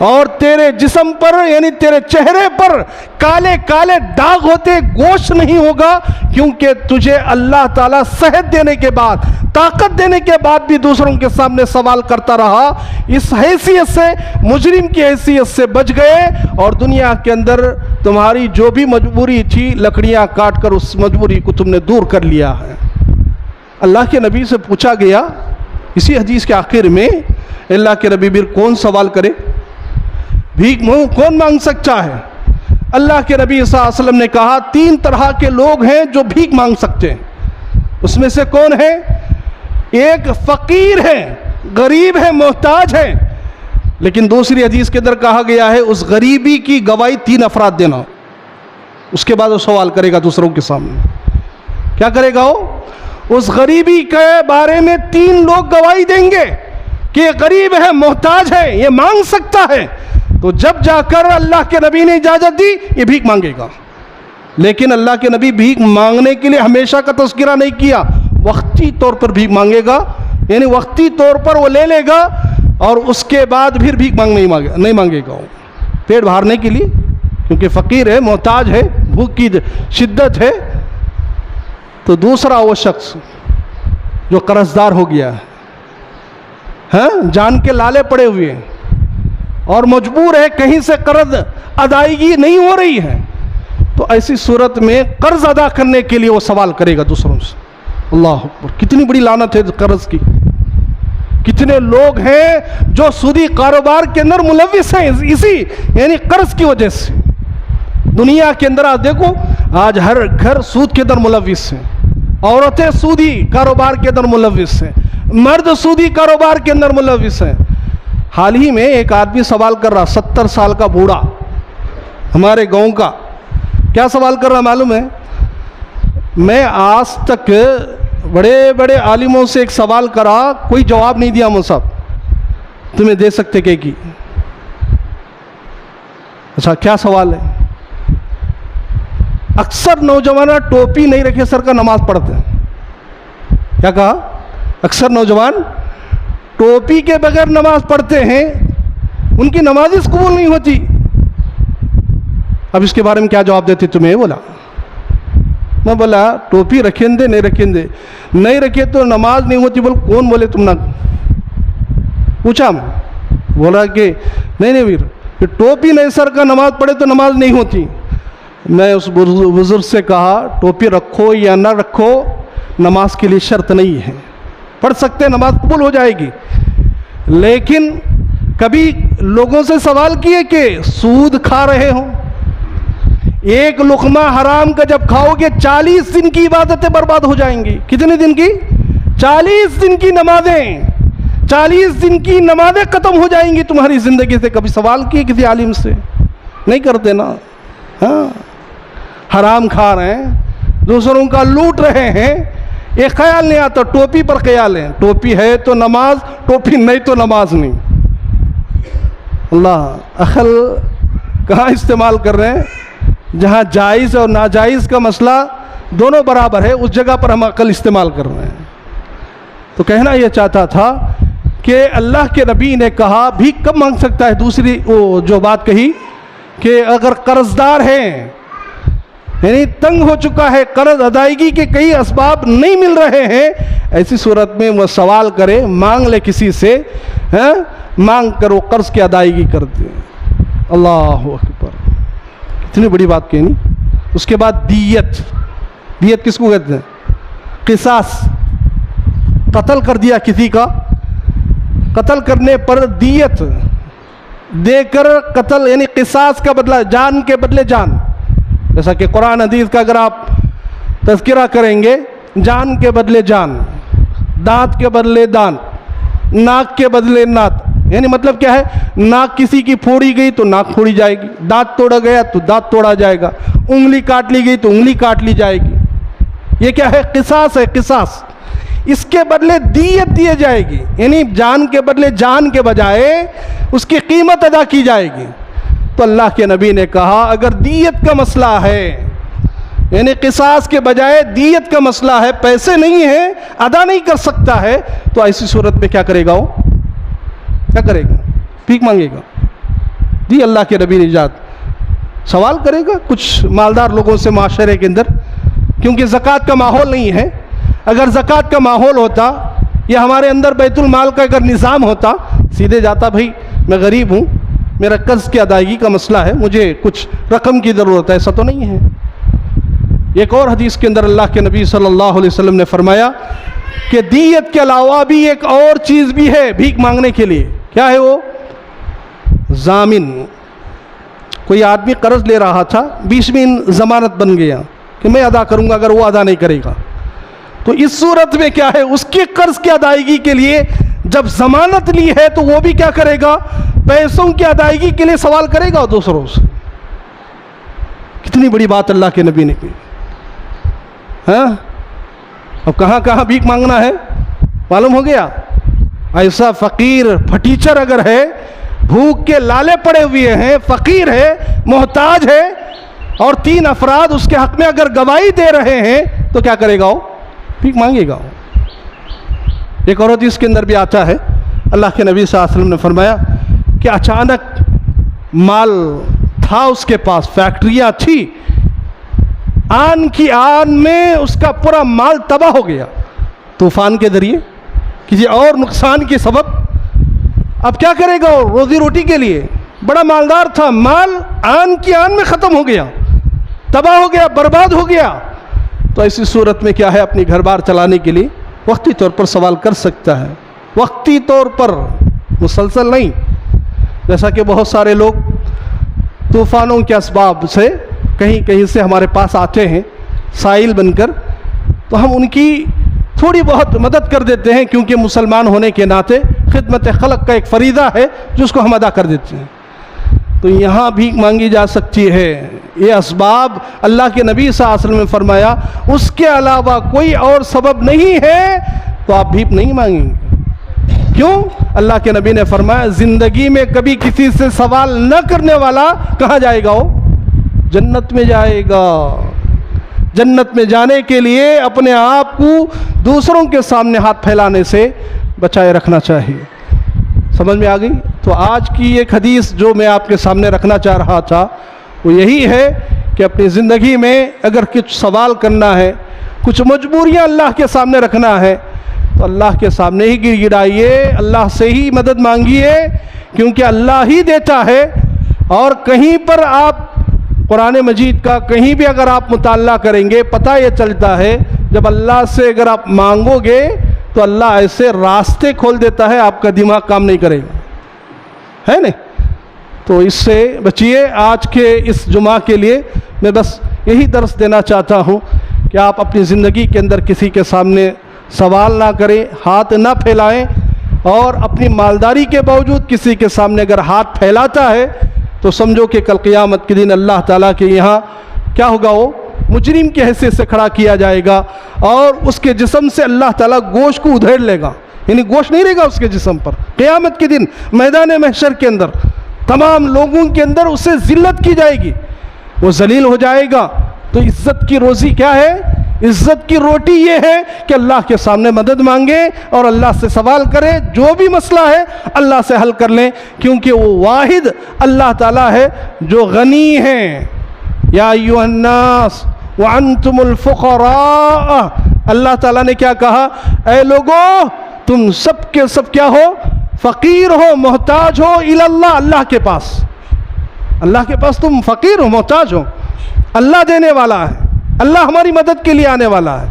اور تیرے جسم پر یعنی تیرے چہرے پر کالے کالے داغ ہوتے، گوشت نہیں ہوگا، کیونکہ تجھے اللہ تعالیٰ صحت دینے کے بعد، طاقت دینے کے بعد بھی دوسروں کے سامنے سوال کرتا رہا۔ اس حیثیت سے، مجرم کی حیثیت سے بچ گئے، اور دنیا کے اندر تمہاری جو بھی مجبوری تھی لکڑیاں کاٹ کر اس مجبوری کو تم نے دور کر لیا ہے۔ اللہ کے نبی سے پوچھا گیا اسی حدیث کے آخر میں، اللہ کے نبی پھر کون سوال کرے، بھیک کون مانگ سکتا ہے؟ اللہ کے نبی صلی اللہ علیہ وسلم نے کہا 3 طرح کے لوگ ہیں جو بھیک مانگ سکتے ہیں۔ اس میں سے کون ہے؟ ایک فقیر ہے، غریب ہے، محتاج ہے، لیکن دوسری حدیث کے اندر کہا گیا ہے اس غریبی کی گواہی 3 افراد دینا۔ اس کے بعد وہ سوال کرے گا دوسروں کے سامنے. کیا کرے گا وہ؟ اس غریبی کے بارے میں 3 لوگ گواہی دیں گے کہ یہ غریب ہے، محتاج ہے، یہ مانگ سکتا ہے. تو جب جا کر اللہ کے نبی نے اجازت دی یہ بھیک مانگے گا. لیکن اللہ کے نبی بھیک مانگنے کے لیے ہمیشہ کا تذکرہ نہیں کیا، وقتی طور پر بھیک مانگے گا. یعنی وقتی طور پر وہ لے لے گا اور اس کے بعد پھر بھیک نہیں مانگے گا وہ پیٹ بھرنے کے لیے، کیونکہ فقیر ہے، محتاج ہے، بھوک کی شدت ہے. تو دوسرا وہ شخص جو قرض دار ہو گیا ہے، جان کے لالے پڑے ہوئے ہیں اور مجبور ہے، کہیں سے قرض ادائیگی نہیں ہو رہی ہے، تو ایسی صورت میں قرض ادا کرنے کے لیے وہ سوال کرے گا دوسروں سے. اللہ اکبر، کتنی بڑی لعنت ہے قرض کی. کتنے لوگ ہیں جو سودی کاروبار کے اندر ملوث ہیں اسی یعنی قرض کی وجہ سے. دنیا کے اندر آج دیکھو، آج ہر گھر سود کے اندر ملوث ہیں. عورتیں سودی کاروبار کے اندر ملوث ہیں، مرد سودی کاروبار کے اندر ملوث ہیں. حال ہی میں ایک آدمی سوال کر رہا، 70 سال کا بوڑھا ہمارے گاؤں کا. کیا سوال کر رہا معلوم ہے؟ میں آج تک بڑے بڑے عالموں سے ایک سوال کرا، کوئی جواب نہیں دیا. مصعب تمہیں دے سکتے کہ اچھا کیا سوال ہے؟ اکثر نوجوان ٹوپی نہیں رکھے سر کا نماز پڑھتے ہیں. کیا کہا؟ اکثر نوجوان ٹوپی کے بغیر نماز پڑھتے ہیں، ان کی نماز اس قبول نہیں ہوتی. اب اس کے بارے میں کیا جواب دیتے تمہیں؟ بولا میں بولا ٹوپی رکھیں دے نہیں رکھیں دے، نہیں رکھے تو نماز نہیں ہوتی. بول کون بولے تم؟ نہ پوچھا میں، بولا کہ نہیں ویر، ٹوپی نہیں سر کا نماز پڑھے تو نماز نہیں ہوتی. میں اس بزرگ سے کہا ٹوپی رکھو یا نہ رکھو نماز کے لیے شرط نہیں ہے، پڑھ سکتے، نماز قبول ہو جائے گی. لیکن کبھی لوگوں سے سوال کیے کہ سود کھا رہے ہوں، ایک لقمہ حرام کا جب کھاؤ گے 40 دن کی عبادتیں برباد ہو جائیں گی. کتنے دن کی؟ 40 دن کی نمازیں، 40 دن کی نمازیں ختم ہو جائیں گی تمہاری زندگی سے. کبھی سوال کیے کسی عالم سے؟ نہیں کرتے نا. ہاں، حرام کھا رہے ہیں، دوسروں کا لوٹ رہے ہیں، ایک خیال نہیں آتا. ٹوپی پر خیال ہے، ٹوپی ہے تو نماز، ٹوپی نہیں تو نماز نہیں. اللہ عقل کہاں استعمال کر رہے ہیں؟ جہاں جائز اور ناجائز کا مسئلہ دونوں برابر ہے اس جگہ پر ہم عقل استعمال کر رہے ہیں. تو کہنا یہ چاہتا تھا کہ اللہ کے نبی نے کہا بھیک کب مانگ سکتا ہے. دوسری وہ جو بات کہی کہ اگر قرض دار ہیں، یعنی تنگ ہو چکا ہے، قرض ادائیگی کے کئی اسباب نہیں مل رہے ہیں، ایسی صورت میں وہ سوال کرے، مانگ لے کسی سے، مانگ کر وہ قرض کی ادائیگی کر دے. اللہ اکبر، اتنی بڑی بات کہنی. اس کے بعد دیت. دیت کس کو کہتے ہیں؟ قصاص. قتل کر دیا کسی کا، قتل کرنے پر دیت دے کر قتل، یعنی قصاص کا بدلہ، جان کے بدلے جان. جیسا کہ قرآن حدیث کا اگر آپ تذکرہ کریں گے، جان کے بدلے جان، دانت کے بدلے دانت، ناک کے بدلے ناک. یعنی مطلب کیا ہے؟ ناک کسی کی پھوڑی گئی تو ناک پھوڑی جائے گی، دانت توڑا گیا تو دانت توڑا جائے گا، انگلی کاٹ لی گئی تو انگلی کاٹ لی جائے گی. یہ کیا ہے؟ قصاص ہے، قصاص. اس کے بدلے دیت دیے جائے گی، یعنی جان کے بدلے جان کے بجائے اس کی قیمت ادا کی جائے گی. تو اللہ کے نبی نے کہا اگر دیت کا مسئلہ ہے، یعنی قصاص کے بجائے دیت کا مسئلہ ہے، پیسے نہیں ہیں، ادا نہیں کر سکتا ہے، تو ایسی صورت میں کیا کرے گا؟ وہ کیا کرے گا؟ بھیک مانگے گا. دی اللہ کے نبی نے اجازت. سوال کرے گا کچھ مالدار لوگوں سے معاشرے کے اندر، کیونکہ زکوٰۃ کا ماحول نہیں ہے. اگر زکوٰۃ کا ماحول ہوتا یا ہمارے اندر بیت المال کا اگر نظام ہوتا، سیدھے جاتا بھائی میں غریب ہوں، میرا قرض کی ادائیگی کا مسئلہ ہے، مجھے کچھ رقم کی ضرورت ہے. ایسا تو نہیں ہے. ایک اور حدیث کے اندر اللہ کے نبی صلی اللہ علیہ وسلم نے فرمایا کہ دیت کے علاوہ بھی ایک اور چیز بھی ہے بھیک مانگنے کے لیے. کیا ہے وہ؟ ضامن. کوئی آدمی قرض لے رہا تھا، بیچ میں ضمانت بن گیا کہ میں ادا کروں گا اگر وہ ادا نہیں کرے گا. تو اس صورت میں کیا ہے؟ اس کے قرض کی ادائیگی کے لیے جب ضمانت لی ہے تو وہ بھی کیا کرے گا؟ پیسوں کی ادائیگی کے لیے سوال کرے گا دوسروں سے. کتنی بڑی بات اللہ کے نبی نے کی. ہاں اب کہاں کہاں بھیک مانگنا ہے معلوم ہو گیا. ایسا فقیر پھٹیچر اگر ہے، بھوک کے لالے پڑے ہوئے ہیں، فقیر ہے، محتاج ہے، اور 3 افراد اس کے حق میں اگر گواہی دے رہے ہیں تو کیا کرے گا وہ؟ بھیک مانگے گا. ایک اور حدیث کے اندر بھی آتا ہے، اللہ کے نبی صلی اللہ علیہ وسلم نے فرمایا کہ اچانک مال تھا اس کے پاس، فیکٹریاں تھی، آن کی آن میں اس کا پورا مال تباہ ہو گیا طوفان کے ذریعے، کسی اور نقصان کے سبب. اب کیا کرے گا وہ روزی روٹی کے لیے؟ بڑا مالدار تھا، مال آن کی آن میں ختم ہو گیا، تباہ ہو گیا، برباد ہو گیا. تو ایسی صورت میں کیا ہے، اپنی گھر بار چلانے کے لیے وقتی طور پر سوال کر سکتا ہے، وقتی طور پر، مسلسل نہیں. جیسا کہ بہت سارے لوگ طوفانوں کے اسباب سے کہیں کہیں سے ہمارے پاس آتے ہیں سائل بن کر، تو ہم ان کی تھوڑی بہت مدد کر دیتے ہیں، کیونکہ مسلمان ہونے کے ناطے خدمت خلق کا ایک فریضہ ہے جس کو ہم ادا کر دیتے ہیں. تو یہاں بھیک مانگی جا سکتی ہے. یہ اسباب اللہ کے نبی صلی اللہ علیہ وسلم نے فرمایا اس کے علاوہ کوئی اور سبب نہیں ہے تو آپ بھیک نہیں مانگیں گے. کیوں؟ اللہ کے نبی نے فرمایا زندگی میں کبھی کسی سے سوال نہ کرنے والا کہاں جائے گا؟ وہ جنت میں جائے گا. جنت میں جانے کے لیے اپنے آپ کو دوسروں کے سامنے ہاتھ پھیلانے سے بچائے رکھنا چاہیے. سمجھ میں آ گئی؟ تو آج کی ایک حدیث جو میں آپ کے سامنے رکھنا چاہ رہا تھا وہ یہی ہے کہ اپنی زندگی میں اگر کچھ سوال کرنا ہے، کچھ مجبوریاں اللہ کے سامنے رکھنا ہے تو اللہ کے سامنے ہی گر گڑائیے، اللہ سے ہی مدد مانگیے، کیونکہ اللہ ہی دیتا ہے. اور کہیں پر آپ قرآن مجید کا کہیں بھی اگر آپ مطالعہ کریں گے پتہ یہ چلتا ہے جب اللہ سے اگر آپ مانگو گے تو اللہ ایسے راستے کھول دیتا ہے آپ کا دماغ کام نہیں کرے گا، ہے نہیں؟ تو اس سے بچیے. آج کے اس جمعہ کے لیے میں بس یہی درس دینا چاہتا ہوں کہ آپ اپنی زندگی کے اندر کسی کے سامنے سوال نہ کریں، ہاتھ نہ پھیلائیں، اور اپنی مالداری کے باوجود کسی کے سامنے اگر ہاتھ پھیلاتا ہے تو سمجھو کہ کل قیامت کے دن اللہ تعالیٰ کے یہاں کیا ہوگا؟ وہ مجرم کی حیثیت سے کھڑا کیا جائے گا اور اس کے جسم سے اللہ تعالیٰ گوشت کو ادھیڑ لے گا، یعنی گوشت نہیں رہے گا اس کے جسم پر. قیامت کے دن میدان محشر کے اندر تمام لوگوں کے اندر اسے ذلت کی جائے گی، وہ ذلیل ہو جائے گا. تو عزت کی روزی کیا ہے؟ عزت کی روٹی یہ ہے کہ اللہ کے سامنے مدد مانگے اور اللہ سے سوال کرے، جو بھی مسئلہ ہے اللہ سے حل کر لیں، کیونکہ وہ واحد اللہ تعالیٰ ہے جو غنی ہیں. یا ایھا الناس وانتم الفقراء، اللہ تعالیٰ نے کیا کہا؟ اے لوگوں تم سب کے سب کیا ہو؟ فقیر ہو، محتاج ہو الی اللہ، اللہ کے پاس. اللہ کے پاس تم فقیر ہو، محتاج ہو. اللہ دینے والا ہے، اللہ ہماری مدد کے لیے آنے والا ہے.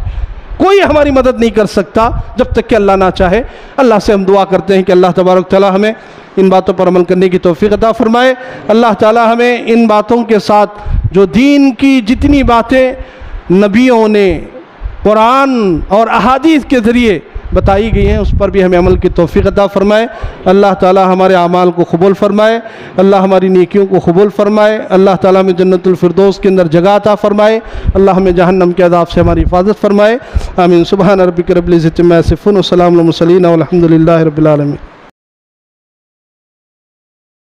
کوئی ہماری مدد نہیں کر سکتا جب تک کہ اللہ نہ چاہے. اللہ سے ہم دعا کرتے ہیں کہ اللہ تبارک تعالیٰ ہمیں ان باتوں پر عمل کرنے کی توفیق عطا فرمائے. اللہ تعالیٰ ہمیں ان باتوں کے ساتھ جو دین کی جتنی باتیں نبیوں نے قرآن اور احادیث کے ذریعے بتائی گئی ہیں اس پر بھی ہمیں عمل کی توفیق عطا فرمائے. اللہ تعالیٰ ہمارے اعمال کو قبول فرمائے، اللہ ہماری نیکیوں کو قبول فرمائے. اللہ تعالیٰ ہمیں جنت الفردوس کے اندر جگہ عطا فرمائے. اللہ ہمیں جہنم کے عذاب سے ہماری حفاظت فرمائے. آمین. سبحان ربک رب العزۃ عما یصفون وسلام علی المرسلین والحمد للہ رب العالمین.